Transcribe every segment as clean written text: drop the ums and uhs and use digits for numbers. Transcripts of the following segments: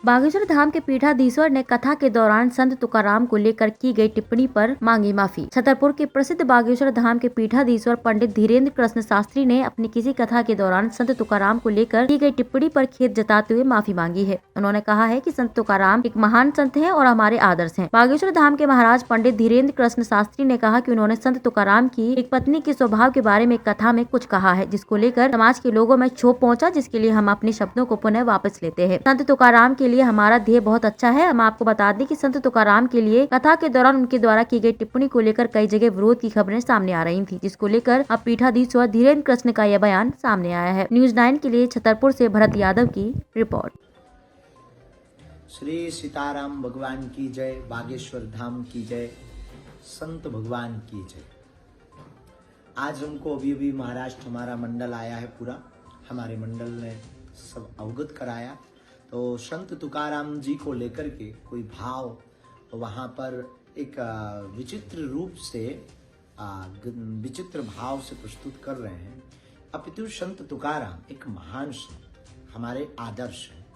बागेश्वर धाम के पीठाधीश्वर ने कथा के दौरान संत तुकाराम को लेकर की गई टिप्पणी पर मांगी माफी। छतरपुर के प्रसिद्ध बागेश्वर धाम के पीठाधीश्वर पंडित धीरेन्द्र कृष्ण शास्त्री ने अपनी किसी कथा के दौरान संत तुकाराम को लेकर की गई टिप्पणी पर खेद जताते हुए माफी मांगी है। उन्होंने कहा है कि संत तुकाराम एक महान संत हैं और हमारे आदर्श हैं। बागेश्वर धाम के महाराज पंडित धीरेन्द्र कृष्ण शास्त्री ने कहा कि उन्होंने संत तुकाराम की एक पत्नी के स्वभाव के बारे में कथा में कुछ कहा है, जिसको लेकर समाज के लोगों में क्षोभ पहुंचा, जिसके लिए हम अपने शब्दों को पुनः वापस लेते हैं। संत तुकाराम के लिए हमारा ध्येय बहुत अच्छा है। हम आपको बता दें कि संत तुकाराम के लिए कथा के दौरान उनके द्वारा की गई टिप्पणी को लेकर कई जगह विरोध की खबरें सामने आ रही थी, जिसको लेकर अब पीठाधीश्वर धीरेन्द्र कृष्ण का यह बयान सामने आया है। न्यूज़ 9 के लिए छतरपुर से भरत यादव की रिपोर्ट। श्री सीताराम भगवान की जय, बागेश्वर धाम की जय, संत भगवान की जय। आज हमको अभी महाराष्ट्र हमारा मंडल आया है पूरा, हमारे मंडल ने सब अवगत कराया। तो संत तुकाराम जी को लेकर के कोई भाव वहाँ पर एक विचित्र रूप से विचित्र भाव से प्रस्तुत कर रहे हैं। अपितु संत तुकाराम एक महान संत, हमारे आदर्श हैं।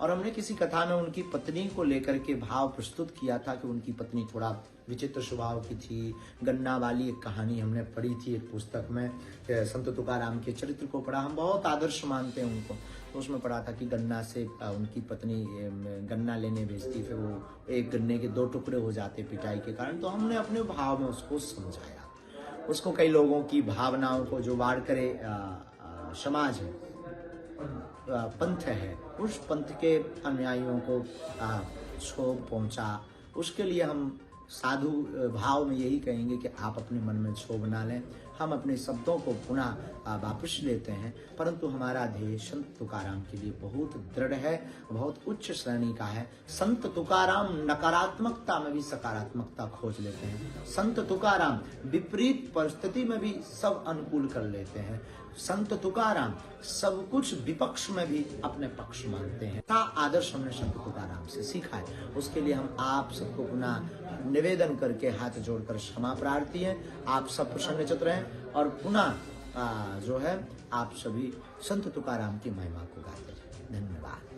और हमने किसी कथा में उनकी पत्नी को लेकर के भाव प्रस्तुत किया था कि उनकी पत्नी थोड़ा विचित्र स्वभाव की थी। गन्ना वाली एक कहानी हमने पढ़ी थी एक पुस्तक में, संत तुकाराम के चरित्र को पढ़ा। हम बहुत आदर्श मानते हैं उनको, तो उसमें पढ़ा था कि गन्ना से उनकी पत्नी गन्ना लेने भेजती, फिर वो एक गन्ने के 2 टुकड़े हो जाते पिटाई के कारण। तो हमने अपने भाव में उसको समझाया। उसको कई लोगों की भावनाओं को जो वार करे समाज है, पंथ है, उस पंथ के अनुयायियों को क्षोभ पहुंचा। उसके लिए हम साधु भाव में यही कहेंगे कि आप अपने मन में क्षोभ ना लें। हम अपने शब्दों को पुनः वापस लेते हैं, परंतु हमारा ध्येय संत तुकाराम के लिए बहुत दृढ़ है, बहुत उच्च श्रेणी का है। संत तुकाराम नकारात्मकता में भी सकारात्मकता खोज लेते हैं। संत तुकाराम विपरीत परिस्थिति में भी सब अनुकूल कर लेते हैं। संत तुकाराम सब कुछ विपक्ष में भी अपने पक्ष मानते हैं। आदर्श हमने संत तुकाराम से सीखा है। उसके लिए हम आप सबको पुनः निवेदन करके हाथ जोड़कर क्षमा प्रार्थी हैं। आप सब प्रसन्नचित्त रहें और पुनः जो है आप सभी संत तुकाराम की महिमा को गाते रहें। धन्यवाद।